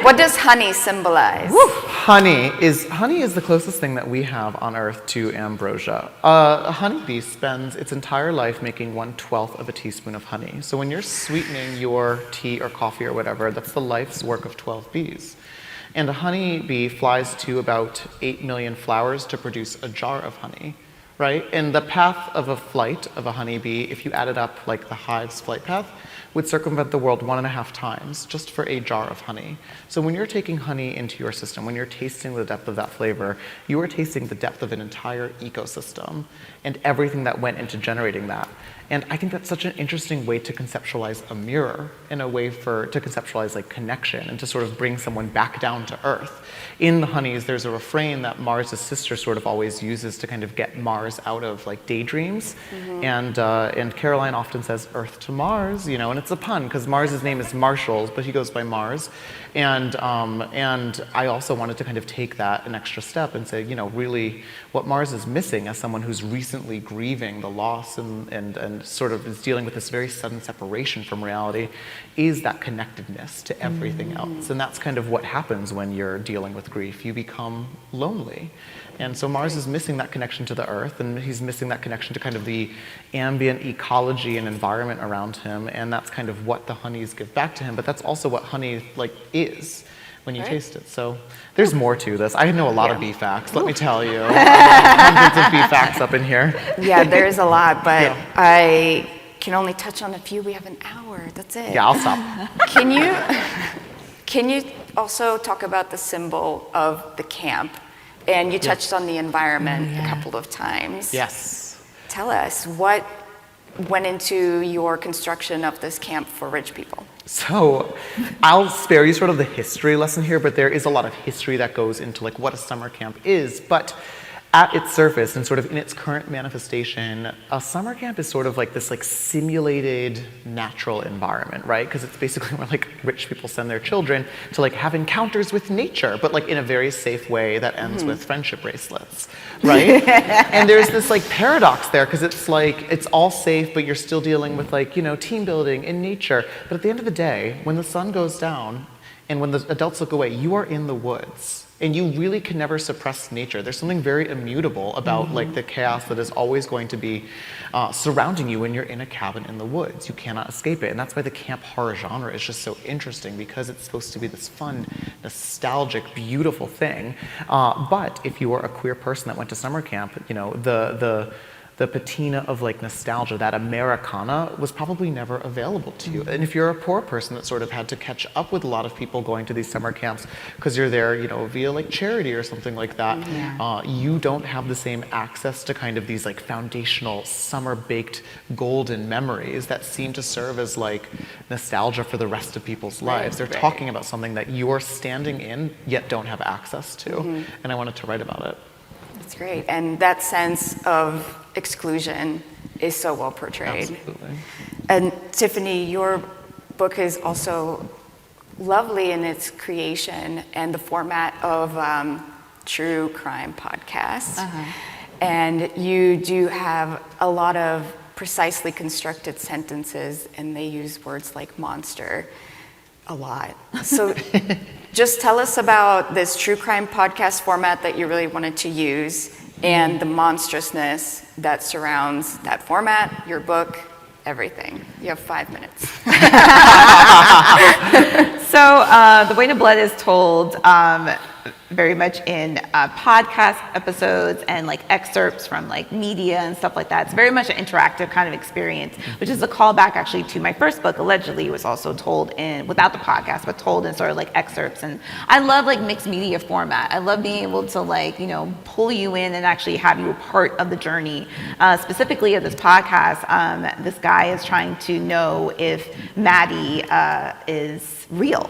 What does honey symbolize? Honey is the closest thing that we have on Earth to ambrosia. A honeybee spends its entire life making 1/12 of a teaspoon of honey. So when you're sweetening your tea or coffee or whatever, that's the life's work of 12 bees. And a honeybee flies to about 8 million flowers to produce a jar of honey, right? And the path of a flight of a honeybee, if you added up like the hive's flight path, would circumvent the world 1.5 times just for a jar of honey. So when you're taking honey into your system, when you're tasting the depth of that flavor, you are tasting the depth of an entire ecosystem and everything that went into generating that. And I think that's such an interesting way to conceptualize a mirror, in a way to conceptualize like connection and to sort of bring someone back down to earth. In the honeys, there's a refrain that Mars' sister sort of always uses to kind of get Mars out of like daydreams. And Caroline often says Earth to Mars, you know, and it's a pun because Mars' name is Marshall, but he goes by Mars. And I also wanted to kind of take that an extra step and say, you know, really what Mars is missing as someone who's recently grieving the loss and sort of is dealing with this very sudden separation from reality is that connectedness to everything else. And that's kind of what happens when you're dealing with grief. You become lonely. And so Mars is missing that connection to the Earth, and he's missing that connection to kind of the ambient ecology and environment around him, and that's kind of what the honeys give back to him, but that's also what honey like is when you taste it. So there's more to this. I know a lot of bee facts, let me tell you. Hundreds of bee facts up in here. Yeah, there's a lot, but Yeah. I can only touch on a few. We have an hour, that's it. Yeah, I'll stop. Can you also talk about the symbol of the camp? And you touched on the environment a couple of times. Yes. Tell us, what went into your construction of this camp for rich people? So I'll spare you sort of the history lesson here, but there is a lot of history that goes into like what a summer camp is. But at its surface and sort of in its current manifestation, a summer camp is sort of like this like simulated natural environment, right? Because it's basically where like rich people send their children to like have encounters with nature, but like in a very safe way that ends with friendship bracelets, right? And there's this like paradox there because it's like it's all safe, but you're still dealing with like, you know, team building in nature. But at the end of the day, when the sun goes down and when the adults look away, you are in the woods. And you really can never suppress nature. There's something very immutable about like the chaos that is always going to be surrounding you when you're in a cabin in the woods. You cannot escape it. And that's why the camp horror genre is just so interesting, because it's supposed to be this fun, nostalgic, beautiful thing. But if you are a queer person that went to summer camp, you know, the patina of like nostalgia, that Americana, was probably never available to you. And if you're a poor person that sort of had to catch up with a lot of people going to these summer camps because you're there, you know, via like charity or something like that, you don't have the same access to kind of these like foundational summer-baked golden memories that seem to serve as like nostalgia for the rest of people's lives. They're talking about something that you're standing in yet don't have access to. And I wanted to write about it. That's great. And that sense of exclusion is so well portrayed. Absolutely. And Tiffany, your book is also lovely in its creation and the format of true crime podcasts. And you do have a lot of precisely constructed sentences, and they use words like monster a lot. So just tell us about this true crime podcast format that you really wanted to use and the monstrousness that surrounds that format, your book, everything. You have 5 minutes. So The Weight of Blood is told very much in podcast episodes and like excerpts from like media and stuff like that. It's very much an interactive kind of experience, which is a callback actually to my first book, Allegedly. It was also told in, without the podcast, but told in sort of like excerpts. And I love like mixed media format. I love being able to like, you know, pull you in and actually have you a part of the journey. Specifically of this podcast, this guy is trying to know if Maddie is real.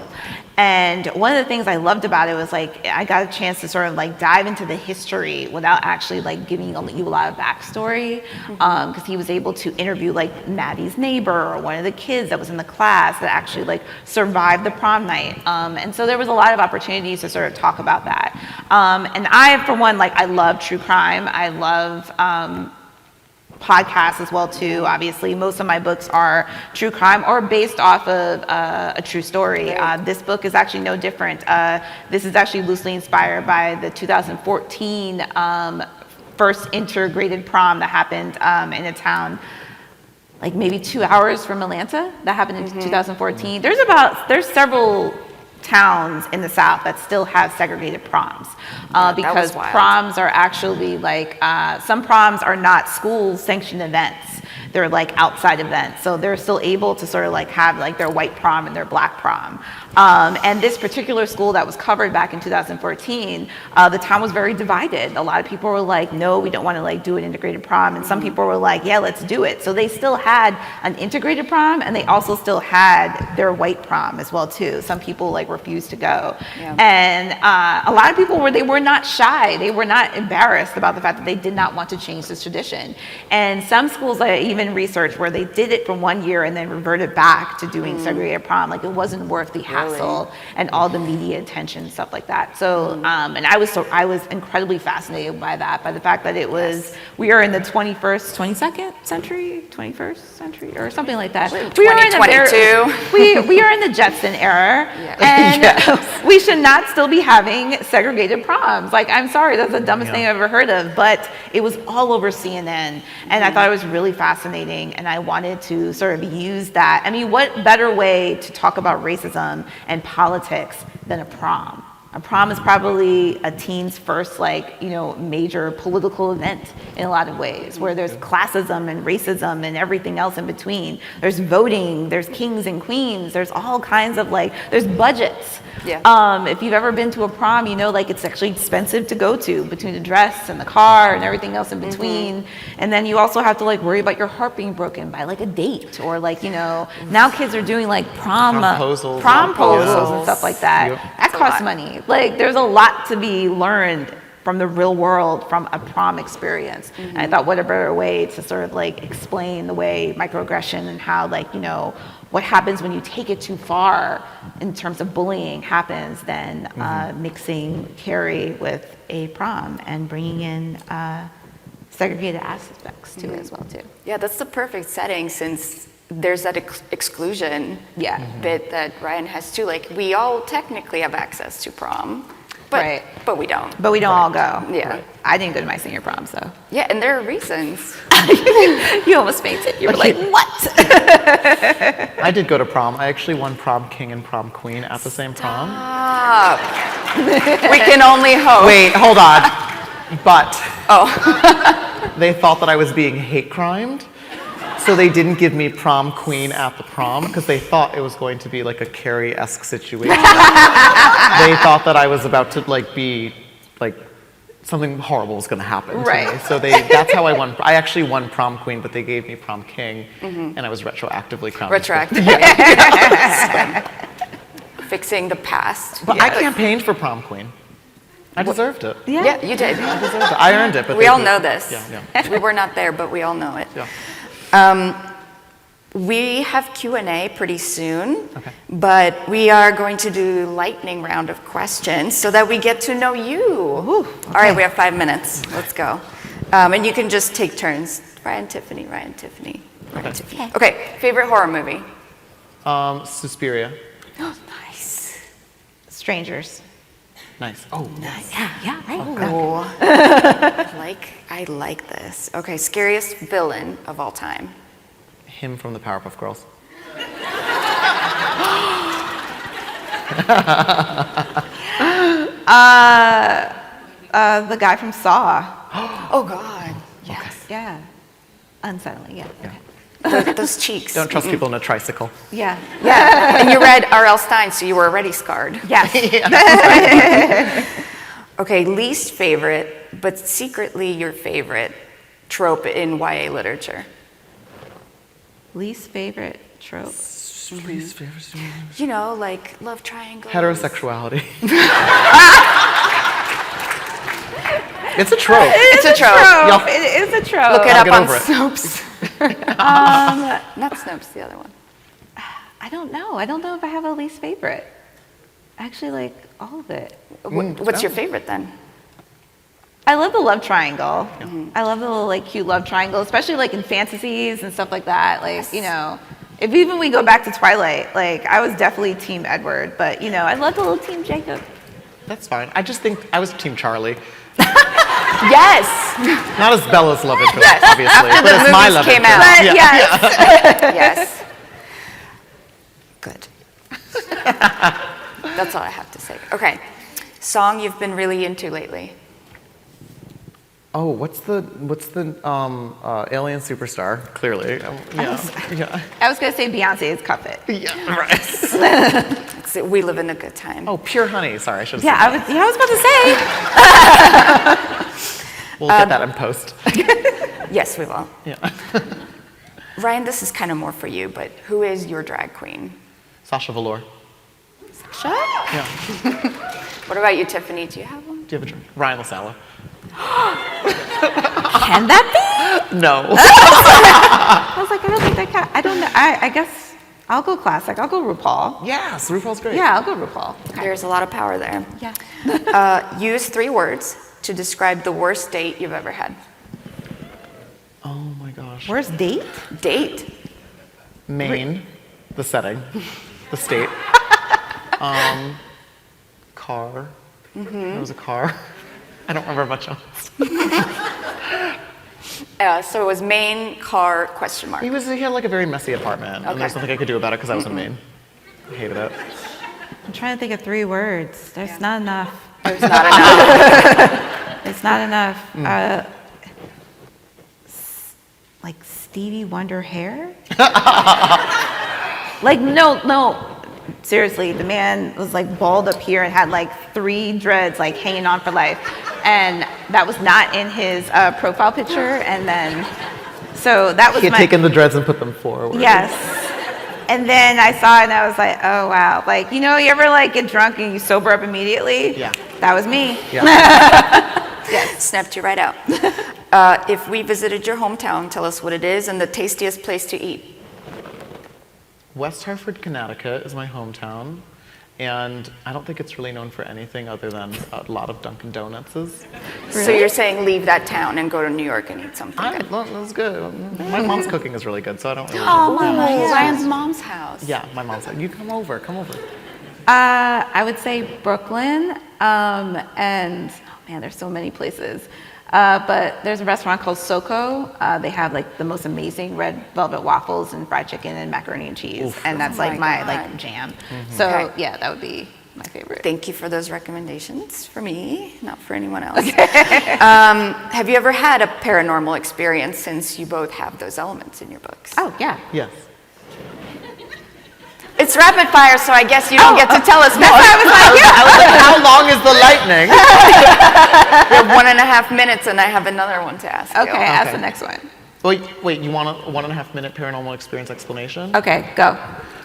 And one of the things I loved about it was like I got a chance to sort of like dive into the history without actually like giving you a lot of backstory, because he was able to interview like Maddie's neighbor or one of the kids that was in the class that actually like survived the prom night. And so there was a lot of opportunities to sort of talk about that. And I, for one, like I love true crime. I love podcasts as well too. Obviously, most of my books are true crime or based off of a true story. This book is actually no different. This is actually loosely inspired by the 2014 first integrated prom that happened in a town like maybe 2 hours from Atlanta. That happened in 2014. There's several towns in the South that still have segregated proms, because proms are actually like some proms are not school sanctioned events. their like outside events. So they're still able to sort of like have like their white prom and their black prom. And this particular school that was covered back in 2014, the town was very divided. A lot of people were like, no, we don't want to like do an integrated prom. And some people were like, yeah, let's do it. So they still had an integrated prom, and they also still had their white prom as well too. Some people like refused to go. Yeah. And a lot of people they were not shy. They were not embarrassed about the fact that they did not want to change this tradition. And some schools I even researched where they did it for 1 year and then reverted back to doing segregated prom. Like it wasn't worth the hassle and all the media attention and stuff like that. So, and I was incredibly fascinated by that, by the fact that it was, we are in the 22nd century, or something like that. We are in a 2022. we are in the Jetson era, Yeah. and we should not still be having segregated proms. Like, I'm sorry, that's the dumbest thing I've ever heard of, but it was all over CNN, and I thought it was really fascinating, and I wanted to sort of use that. I mean, what better way to talk about racism and politics than a prom? A prom is probably a teen's first, like, you know, major political event in a lot of ways, where there's classism and racism and everything else in between. There's voting, there's kings and queens, there's all kinds of like, there's budgets. Yeah. If you've ever been to a prom, you know, like it's actually expensive to go to, between the dress and the car and everything else in between. And then you also have to like worry about your heart being broken by like a date, or like, you know, now kids are doing like prom Promposals. proposals and stuff like that. Yep. That costs money. Like there's a lot to be learned from the real world from a prom experience. And I thought, what a better way to sort of like explain the way microaggression and how, like, you know, what happens when you take it too far in terms of bullying happens than mixing Carrie with a prom and bringing in segregated aspects to it as well too. Yeah, that's the perfect setting, since there's that exclusion bit that Ryan has too. Like, we all technically have access to prom, but but we don't. But we don't all go. Yeah. I didn't go to my senior prom, so. Yeah, and there are reasons. You almost fainted. You were like, what? I did go to prom. I actually won prom king and prom queen at the same prom. We can only hope. Wait, hold on. But they thought that I was being hate crimed. So they didn't give me prom queen at the prom because they thought it was going to be like a Carrie-esque situation. They thought that I was about to like be like something horrible was going to happen to me. So that's how I won. I actually won prom queen, but they gave me prom king, and I was retroactively crowned. Retroactive. Fixing the past. But I campaigned for prom queen. I deserved it. Yeah, you did. I deserved it. I earned it. But We they all did. know this. Yeah. We were not there, but we all know it. Yeah. We have Q&A pretty soon, Okay. but we are going to do lightning round of questions so that we get to know you. All right, we have 5 minutes. Let's go. And you can just take turns. Ryan, Tiffany, Ryan, Tiffany, Ryan, Tiffany. Okay, favorite horror movie? Suspiria. Nice. Strangers. Nice. Oh, Yeah, right. Cool. I like this. Okay, scariest villain of all time. him from the Powerpuff Girls. The guy from Saw. Oh God. Yes. Yeah. Unsettling, yeah. Okay. Those cheeks. Don't trust people in a tricycle. Yeah. Yeah. And you read R.L. Stein, so you were already scarred. Yes. Okay, least favorite, but secretly your favorite trope in YA literature. Least favorite trope. Least favorite. You know, like love triangles. Heterosexuality. It's a trope. It's a trope. Yup. It is a trope. Look it I'll up get on over it. Snopes. Not Snopes, the other one. I don't know. I don't know if I have a least favorite. I actually like all of it. What's your favorite then? I love the love triangle. I love the little like cute love triangle, especially like in fantasies and stuff like that. Like, you know, if even we go back to Twilight, like I was definitely Team Edward, but you know, I love the little Team Jacob. That's fine. I just think I was Team Charlie. Yes. Not as Bella's love interest, obviously, After but the as my movies love came interest. out. But yes. Yes. Good. That's all I have to say. Okay. Song you've been really into lately. Oh, what's the alien superstar? Clearly, yeah. I was gonna say Beyonce's Cuff It. Yeah, right. We live in a good time. Oh, Pure Honey. Sorry, I should have Yeah, I was about to say. said. We'll get that in post. Yes, we will. Yeah. Ryan, this is kind of more for you, but who is your drag queen? Sasha Velour. Sasha? Yeah. What about you, Tiffany? Do you have one? Do you have a drink? Ryan LaSala. Can that be? No. I was like, I don't think that can. I don't know. I guess I'll go classic. I'll go RuPaul. Yes, RuPaul's great. Yeah, I'll go RuPaul. There's a lot of power there. Yeah. Use 3 words to describe the worst date you've ever had. Oh my gosh. Worst date? Date? Maine, the setting, the state. Car. It was a car. I don't remember much else. So it was Maine, car, question mark. He had like a very messy apartment, and there's nothing I could do about it because I was in Maine. I hated it. I'm trying to think of 3 words. There's not enough. There's not enough. It's not enough. Like Stevie Wonder hair? Like, no. Seriously, the man was like bald up here and had like 3 dreads like hanging on for life. And that was not in his profile picture. And then, so that was He had taken the dreads and put them forward. Yes. And then I saw it and I was like, oh wow. Like, you know, you ever like get drunk and you sober up immediately? Yeah. That was me. Yeah. Yes, snapped you right out. If we visited your hometown, tell us what it is and the tastiest place to eat. West Hartford, Connecticut is my hometown, and I don't think it's really known for anything other than a lot of Dunkin' Donuts. So you're saying leave that town and go to New York and eat something good. That's good. My mom's cooking is really good, so I don't really. Oh, Ryan's mom's house. Yeah, my mom's like, you come over. I would say Brooklyn, and oh man, there's so many places. But there's a restaurant called Soko. They have like the most amazing red velvet waffles and fried chicken and macaroni and cheese, and that's like my like jam. So Okay. yeah, that would be my favorite. Thank you for those recommendations for me, not for anyone else. Have you ever had a paranormal experience since you both have those elements in your books? Oh yeah. Yes. It's rapid fire, so I guess you don't get to tell us more. I was like, how long is the lightning? We have 1.5 minutes, and I have another one to ask you. Okay, ask the next one. Wait, you want a 1.5 minute paranormal experience explanation? Okay, go.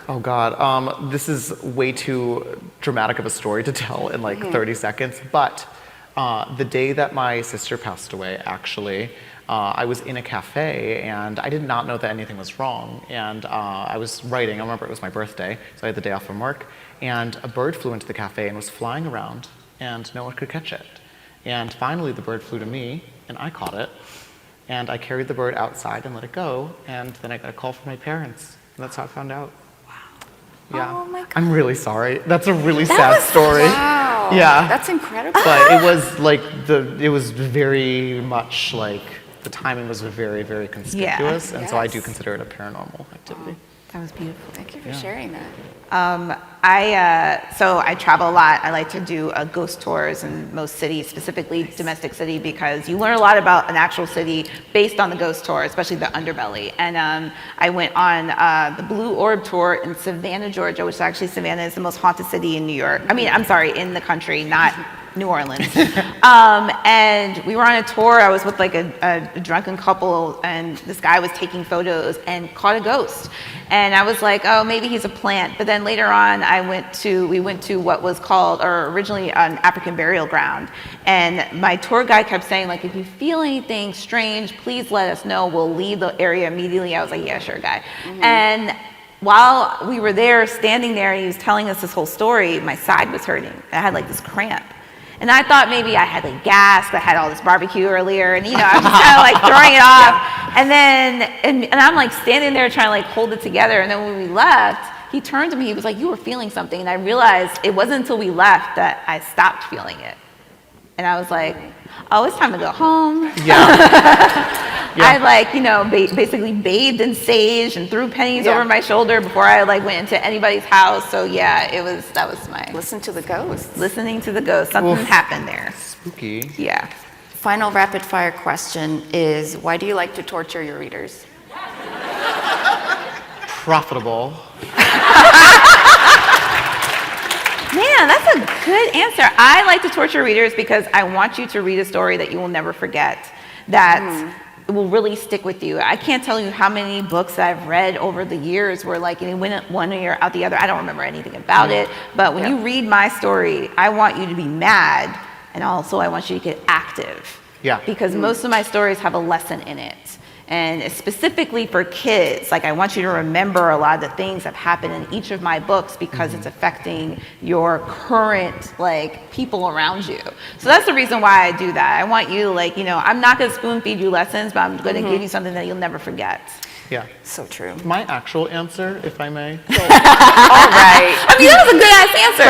Oh God, this is way too dramatic of a story to tell in like 30 seconds, but the day that my sister passed away, actually, I was in a cafe and I did not know that anything was wrong. And I was writing, I remember it was my birthday, so I had the day off from work, and a bird flew into the cafe and was flying around and no one could catch it. And finally the bird flew to me and I caught it. And I carried the bird outside and let it go, and then I got a call from my parents. And that's how I found out. Yeah. Oh my God. I'm really sorry. That's a really sad story. Wow. Yeah. That's incredible. But it was like it was very much like the timing was very, very conspicuous, and so I do Yes. consider it a paranormal activity. That was beautiful. Thank you for sharing that. So I travel a lot. I like to do ghost tours in most cities, specifically domestic city, because you learn a lot about an actual city based on the ghost tour, especially the underbelly. And I went on the Blue Orb tour in Savannah, Georgia, which actually Savannah is the most haunted city in New York. I mean, I'm sorry, in the country, not New Orleans. And we were on a tour. I was with like a drunken couple, and this guy was taking photos and caught a ghost. And I was like, oh, maybe he's a plant. But then later on, we went to what was called, or originally an African burial ground. And my tour guide kept saying, like, if you feel anything strange, please let us know. We'll leave the area immediately. I was like, yeah, sure, guy. And while we were there, standing there, and he was telling us this whole story, my side was hurting. I had like this cramp. And I thought maybe I had like gas, I had all this barbecue earlier, and you know, I was just kind of like throwing it off. And then, and I'm like standing there trying to like hold it together. And then when we left, he turned to me, he was like, you were feeling something. And I realized it wasn't until we left that I stopped feeling it. And I was like, oh, it's time to go home. Yeah. I like, you know, basically bathed in sage and threw pennies over my shoulder before I like went into anybody's house. So yeah, that was my Listen to the ghosts. listening to the ghost. Something happened there. Spooky. Yeah. final rapid fire question is, why do you like to torture your readers? Profitable. Man, that's a good answer. I like to torture readers because I want you to read a story that you will never forget, that will really stick with you. I can't tell you how many books I've read over the years where like you went one ear out the other. I don't remember anything about it, but when you read my story, I want you to be mad, and also I want you to get active. Yeah. Because most of my stories have a lesson in it. And it's specifically for kids. Like I want you to remember a lot of the things that happen in each of my books because it's affecting your current like people around you. So that's the reason why I do that. I want you like, I'm not gonna spoon feed you lessons, but I'm gonna give you something that you'll never forget. Yeah. So true. My actual answer, if I may. All right. I mean, that was a good ass answer.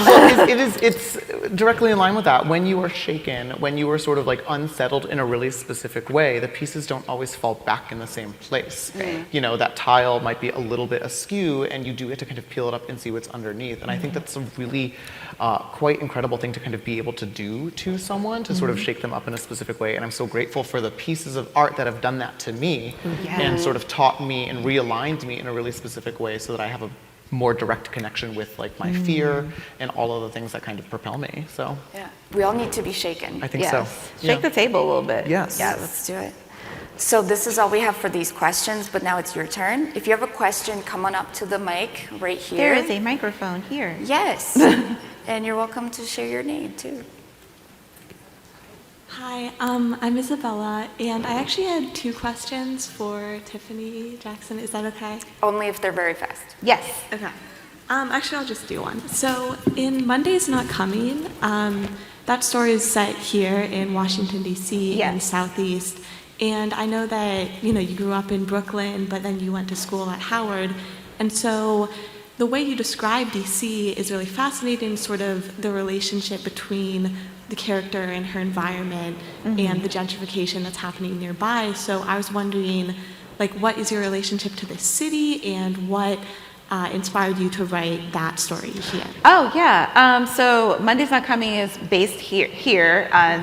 Well, it's directly in line with that. When you are shaken, when you are sort of like unsettled in a really specific way, the pieces don't always fall back in the same place. Right. That tile might be a little bit askew, and you do have to kind of peel it up and see what's underneath. And I think that's a really quite incredible thing to kind of be able to do to someone, to sort of shake them up in a specific way. And I'm so grateful for the pieces of art that have done that to me. And sort of taught me and realigned me in a really specific way so that I have a more direct connection with like my fear and all of the things that kind of propel me. So Yeah. We all need to be shaken. I think so. Shake the table a little bit. Yes. Yeah, let's do it. So this is all we have for these questions, but now it's your turn. If you have a question, come on up to the mic right here. There is a microphone here. Yes. And you're welcome to share your name too. Hi, I'm Isabella, and I actually had 2 questions for Tiffany Jackson. Is that okay? Only if they're very fast. Yes. Okay. Actually, I'll just do one. So, in Monday's Not Coming, that story is set here in Washington, D.C., in Southeast. And I know that, you grew up in Brooklyn, but then you went to school at Howard. And so the way you describe D.C. is really fascinating, sort of the relationship between the character and her environment and the gentrification that's happening nearby. So I was wondering, what is your relationship to this city, and what inspired you to write that story here? Oh, yeah. So Monday's Not Coming is based here,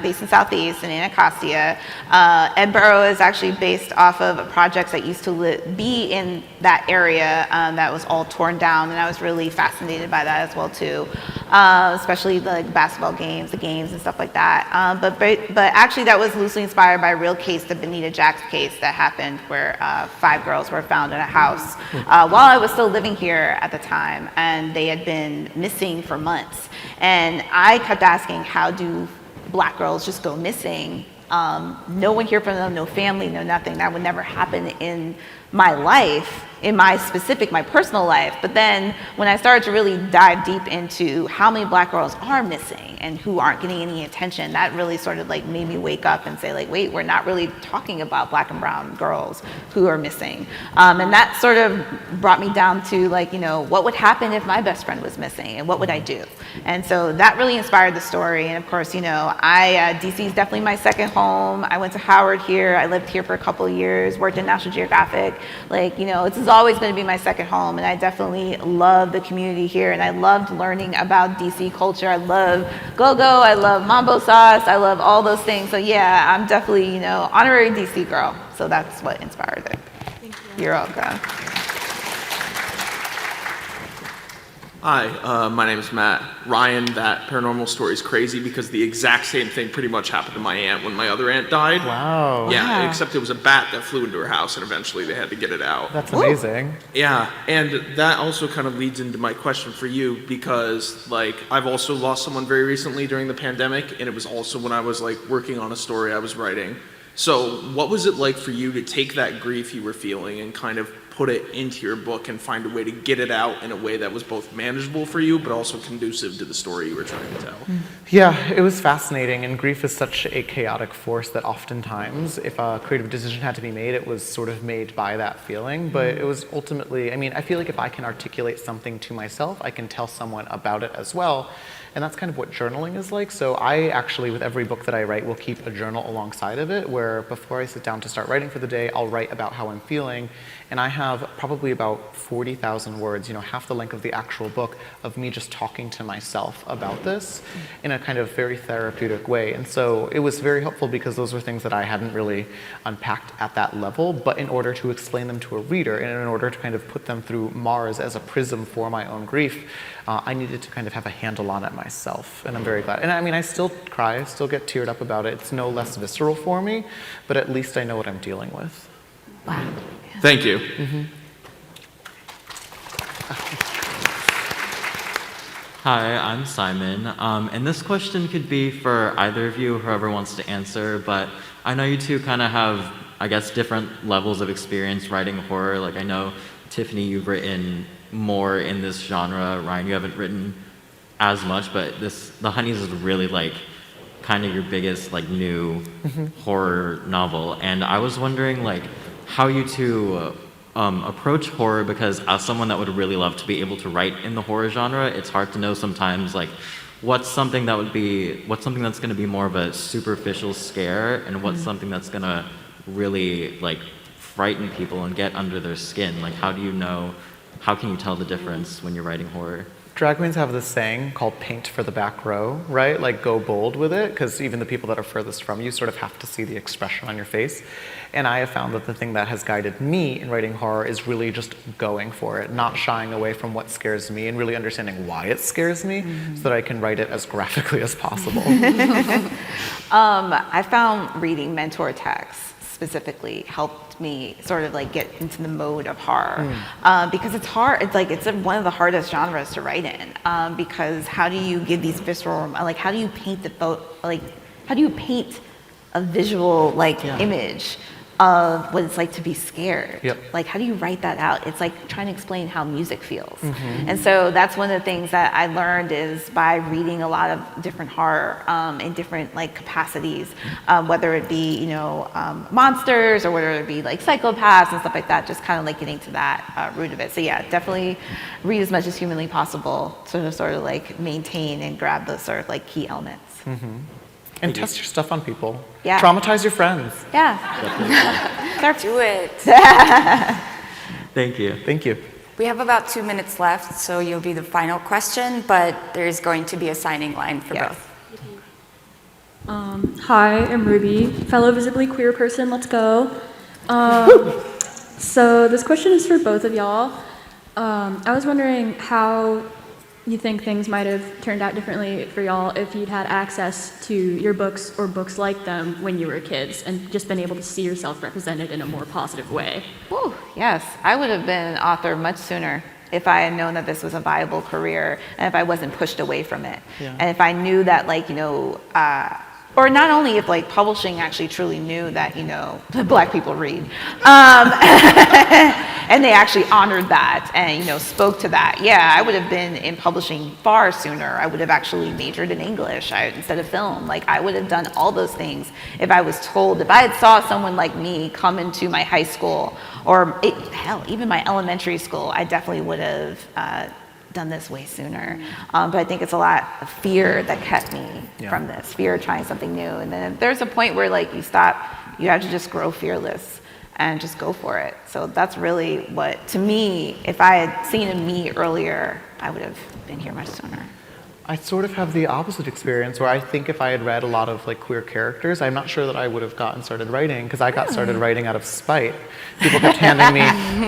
based in Southeast in Anacostia. Edinburgh is actually based off of projects that used to be in that area that was all torn down, and I was really fascinated by that as well too, especially the basketball games, the games and stuff like that. But actually that was loosely inspired by a real case, the Benita Jacks case that happened where 5 girls were found in a house while I was still living here at the time, and they had been missing for months. And I kept asking, how do Black girls just go missing? No one hear from them, no family, no nothing. That would never happen in my life, in my personal life. But then when I started to really dive deep into how many Black girls are missing and who aren't getting any attention, that really sort of made me wake up and say wait, we're not really talking about Black and brown girls who are missing. And that sort of brought me down to what would happen if my best friend was missing, and what would I do? And so that really inspired the story. And of course, DC is definitely my second home. I went to Howard here. I lived here for a couple of years, worked in National Geographic. This is always going to be my second home, and I definitely love the community here, and I loved learning about DC culture. I love go-go, I love mambo sauce, I love all those things. So yeah, I'm definitely, honorary DC girl. So that's what inspired it. Thank you. You're welcome. Hi, my name is Matt. Ryan, that paranormal story is crazy because the exact same thing pretty much happened to my aunt when my other aunt died. Wow. Yeah, except it was a bat that flew into her house, and eventually they had to get it out. That's amazing. Yeah, and that also kind of leads into my question for you because, I've also lost someone very recently during the pandemic, and it was also when I was, working on a story I was writing. So what was it like for you to take that grief you were feeling and kind of put it into your book and find a way to get it out in a way that was both manageable for you but also conducive to the story you were trying to tell? Yeah, it was fascinating, and grief is such a chaotic force that oftentimes, if a creative decision had to be made, it was sort of made by that feeling. But it was ultimately, I feel like if I can articulate something to myself, I can tell someone about it as well. And that's kind of what journaling is like. So I actually, with every book that I write, will keep a journal alongside of it, where before I sit down to start writing for the day, I'll write about how I'm feeling. And I have probably about 40,000 words, half the length of the actual book, of me just talking to myself about this in a kind of very therapeutic way. And so it was very helpful because those were things that I hadn't really unpacked at that level, but in order to explain them to a reader and in order to kind of put them through Mars as a prism for my own grief, I needed to kind of have a handle on it myself, and I'm very glad. And I mean, I still cry, I still get teared up about it. It's no less visceral for me, but at least I know what I'm dealing with. Wow. Thank you. Hi, I'm Simon, and this question could be for either of you, whoever wants to answer, but I know you two kind of have, I guess, different levels of experience writing horror. Like, I know, Tiffany, you've written more in this genre. Ryan, you haven't written as much, but The Honeys is really, like, kind of your biggest, like, new horror novel. And I was wondering, like, how you two approach horror, because as someone that would really love to be able to write in the horror genre, it's hard to know sometimes, like, what's something that's going to be more of a superficial scare, and what's something that's going to really, like, frighten people and get under their skin. Like, how can you tell the difference when you're writing horror? Drag queens have this saying called paint for the back row, right? Like, go bold with it, because even the people that are furthest from you sort of have to see the expression on your face. And I have found that the thing that has guided me in writing horror is really just going for it, not shying away from what scares me, and really understanding why it scares me so that I can write it as graphically as possible. I found reading mentor texts specifically helped me sort of like get into the mode of horror, because it's hard. It's one of the hardest genres to write in, because how do you give these visceral, like, how do you paint how do you paint a visual image of what it's like to be scared? Yep. Like, how do you write that out? It's like trying to explain how music feels. And so that's one of the things that I learned is by reading a lot of different horror in different capacities, whether it be monsters or whether it be like psychopaths and stuff like that, just kind of like getting to that root of it. So yeah, definitely read as much as humanly possible to sort of like maintain and grab those sort of like key elements. And test your stuff on people. Yeah. Traumatize your friends. Yeah. Do it. Thank you. Thank you. We have about 2 minutes left, so you'll be the final question, but there's going to be a signing line for Yes. both. Hi, I'm Ruby, fellow visibly queer person. Let's go. So this question is for both of y'all. I was wondering how you think things might have turned out differently for y'all if you'd had access to your books or books like them when you were kids and just been able to see yourself represented in a more positive way. Whew, yes, I would have been an author much sooner if I had known that this was a viable career and if I wasn't pushed away from it. Yeah. And if I knew that, or not only if publishing actually truly knew that, Black people read, and they actually honored that and, spoke to that. Yeah, I would have been in publishing far sooner. I would have actually majored in English instead of film. I would have done all those things if I was told, if I had saw someone like me come into my high school or even my elementary school, I definitely would have done this way sooner. But I think it's a lot of fear that kept me from this, fear of trying something new. And then there's a point where you have to just grow fearless and just go for it. So that's really what, to me, if I had seen in me earlier, I would have been here much sooner. I sort of have the opposite experience where I think if I had read a lot of queer characters, I'm not sure that I would have gotten started writing, because I got started writing out of spite. People kept handing me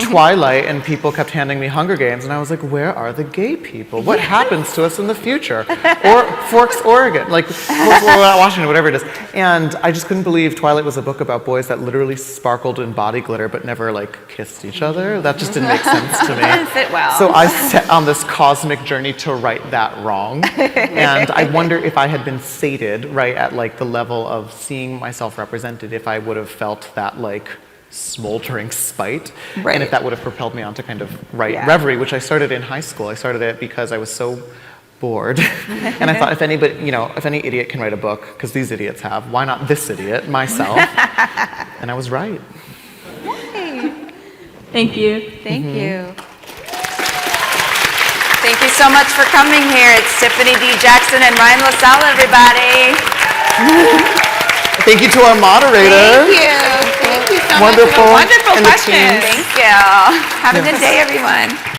Twilight and people kept handing me Hunger Games, and I was like, where are the gay people? What happens to us in the future? Or Forks, Oregon, Washington, whatever it is. And I just couldn't believe Twilight was a book about boys that literally sparkled in body glitter but never kissed each other. That just didn't make sense to me. Didn't sit well. So I set on this cosmic journey to right that wrong. And I wonder if I had been sated at the level of seeing myself represented, if I would have felt that smoldering spite, and if that would have propelled me on to kind of write Reverie, which I started in high school. I started it because I was so bored, and I thought if any idiot can write a book, because these idiots have, why not this idiot, myself? And I was right. Thank you. Thank you. Thank you so much for coming here. It's Tiffany D. Jackson and Ryan LaSalle, everybody. Thank you to our moderator. Thank you. Thank you so Wonderful. much. Wonderful And the questions. teams. Thank you. Have a good day, everyone.